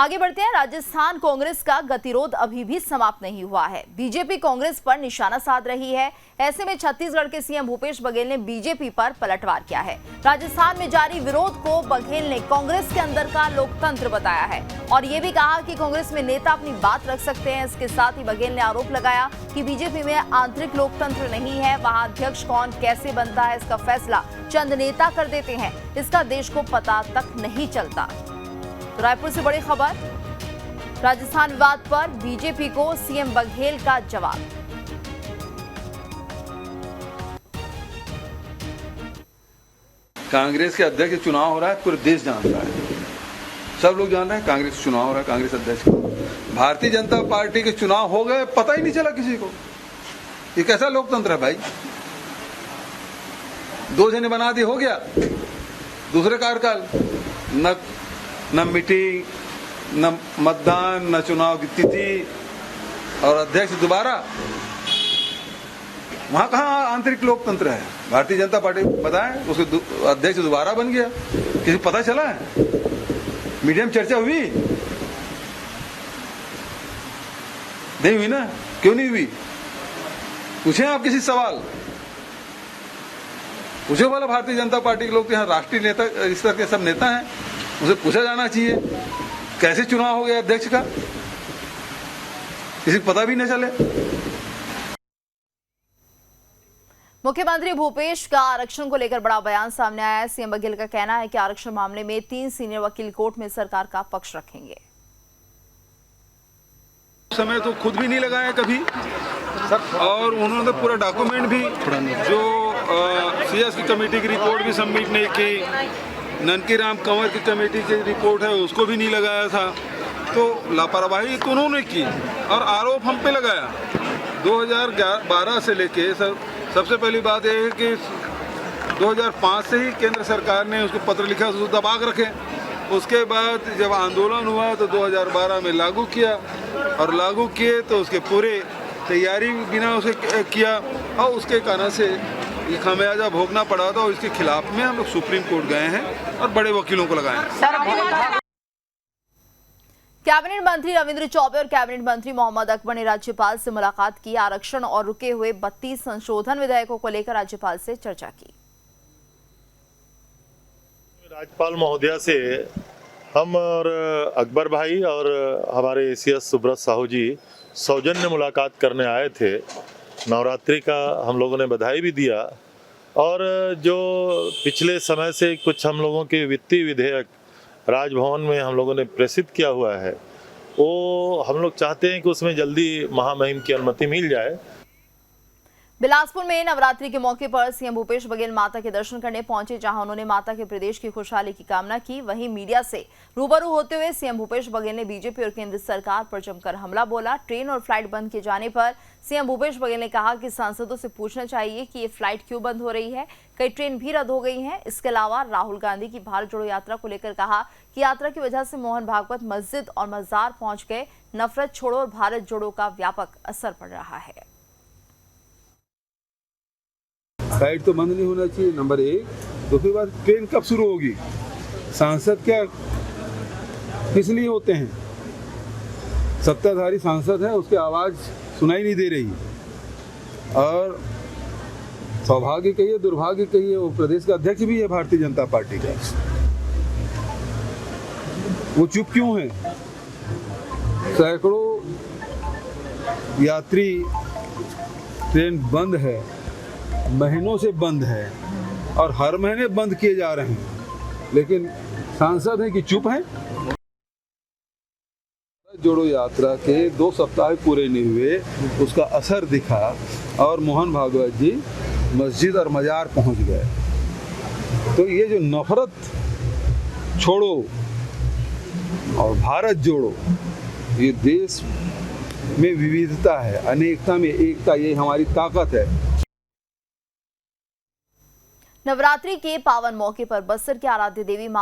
आगे बढ़ते हैं। राजस्थान कांग्रेस का गतिरोध अभी भी समाप्त नहीं हुआ है। बीजेपी कांग्रेस पर निशाना साध रही है। ऐसे में छत्तीसगढ़ के सीएम भूपेश बघेल ने बीजेपी पर पलटवार किया है। राजस्थान में जारी विरोध को बघेल ने कांग्रेस के अंदर का लोकतंत्र बताया है और ये भी कहा कि कांग्रेस में नेता अपनी बात रख सकते हैं। इसके साथ ही बघेल ने आरोप लगाया कि बीजेपी में आंतरिक लोकतंत्र नहीं है, वहां अध्यक्ष कौन कैसे बनता है इसका फैसला चंद नेता कर देते हैं, इसका देश को पता तक नहीं चलता। रायपुर से बड़ी खबर, राजस्थान विवाद पर बीजेपी को सीएम बघेल का जवाब। कांग्रेस के अध्यक्ष चुनाव हो रहा है, पूरे देश जान रहा है, सब लोग जान रहे हैं कांग्रेस चुनाव हो रहा है, कांग्रेस अध्यक्ष। भारतीय जनता पार्टी के चुनाव हो गए, पता ही नहीं चला किसी को। ये कैसा लोकतंत्र है भाई? 2 जने बना दिए, हो गया दूसरे कार्यकाल। न मीटिंग, न मतदान, न चुनाव की तिथि और अध्यक्ष दोबारा। वहां कहां आंतरिक लोकतंत्र है? भारतीय जनता पार्टी बताएं, उसके अध्यक्ष दोबारा बन गया, किसी पता चला है? मीडिया में चर्चा हुई? नहीं हुई ना? क्यों नहीं हुई? पूछें आप किसी सवाल, पूछो वाला भारतीय जनता पार्टी के लोग, यहाँ राष्ट्रीय नेता इस तरह के सब नेता हैं, उसे पूछा जाना चाहिए कैसे चुनाव हो गया अध्यक्ष का, किसी को पता भी न चले। मुख्यमंत्री भूपेश का आरक्षण को लेकर बड़ा बयान सामने आया है। सीएम बघेल का कहना है कि आरक्षण मामले में 3 सीनियर वकील कोर्ट में सरकार का पक्ष रखेंगे। समय तो खुद भी नहीं लगाया कभी, और उन्होंने पूरा डॉक्यूमेंट भी जो सीएस की कमेटी की रिपोर्ट भी सबमिट नहीं की, ननकी राम कंवर की कमेटी की रिपोर्ट है उसको भी नहीं लगाया था। तो लापरवाही तो उन्होंने की और आरोप हम पे लगाया। 2012 से लेके सबसे पहली बात यह है कि 2005 से ही केंद्र सरकार ने उसको पत्र लिखा, उसको दबा के रखे। उसके बाद जब आंदोलन हुआ तो 2012 में लागू किया, और लागू किए तो उसके पूरे तैयारी बिना उसे किया, और उसके कारण से ये खामियाजा भोगना पड़ा था। और इसके खिलाफ में हम लोग सुप्रीम कोर्ट गए हैं और बड़े वकीलों को लगाए हैं। कैबिनेट मंत्री रविंद्र चौबे और कैबिनेट मंत्री मोहम्मद अकबर ने राज्यपाल से मुलाकात की। आरक्षण और रुके हुए 32 संशोधन विधेयकों को लेकर राज्यपाल से चर्चा की। राज्यपाल महोदया से हम और अकबर भाई और हमारे सीएस सुब्रत साहू जी सौजन्य मुलाकात करने आए थे। नवरात्रि का हम लोगों ने बधाई भी दिया, और जो पिछले समय से कुछ हम लोगों के वित्तीय विधेयक राजभवन में हम लोगों ने प्रेषित किया हुआ है, वो हम लोग चाहते हैं कि उसमें जल्दी महामहिम की अनुमति मिल जाए। बिलासपुर में नवरात्रि के मौके पर सीएम भूपेश बघेल माता के दर्शन करने पहुंचे, जहां उन्होंने माता के प्रदेश की खुशहाली की कामना की। वहीं मीडिया से रूबरू होते हुए सीएम भूपेश बघेल ने बीजेपी और केंद्र सरकार पर जमकर हमला बोला। ट्रेन और फ्लाइट बंद किए जाने पर सीएम भूपेश बघेल ने कहा कि सांसदों से पूछना चाहिए कि ये फ्लाइट क्यों बंद हो रही है, कई ट्रेन भी रद्द हो गई हैं। इसके अलावा राहुल गांधी की भारत जोड़ो यात्रा को लेकर कहा कि यात्रा की वजह से मोहन भागवत मस्जिद और मजार पहुंच गए। नफरत छोड़ो और भारत जोड़ो का व्यापक असर पड़ रहा है। फ्लाइट तो बंद नहीं होना चाहिए, नंबर 1। दूसरी बात, ट्रेन कब शुरू होगी? सांसद क्या किस लिए होते हैं? सत्ताधारी सांसद है, उसकी आवाज सुनाई नहीं दे रही। और सौभाग्य कहिए दुर्भाग्य कहिए, वो प्रदेश का अध्यक्ष भी है भारतीय जनता पार्टी का। वो चुप क्यों है? सैकड़ों यात्री, ट्रेन बंद है, महीनों से बंद है, और हर महीने बंद किए जा रहे हैं, लेकिन सांसद हैं कि चुप हैं। जोड़ो यात्रा के 2 सप्ताह पूरे नहीं हुए, उसका असर दिखा और मोहन भागवत जी मस्जिद और मजार पहुंच गए। तो ये जो नफरत छोड़ो और भारत जोड़ो, ये देश में विविधता है, अनेकता में एकता, ये हमारी ताकत है। नवरात्रि के पावन मौके पर बस्तर के आराध्य देवी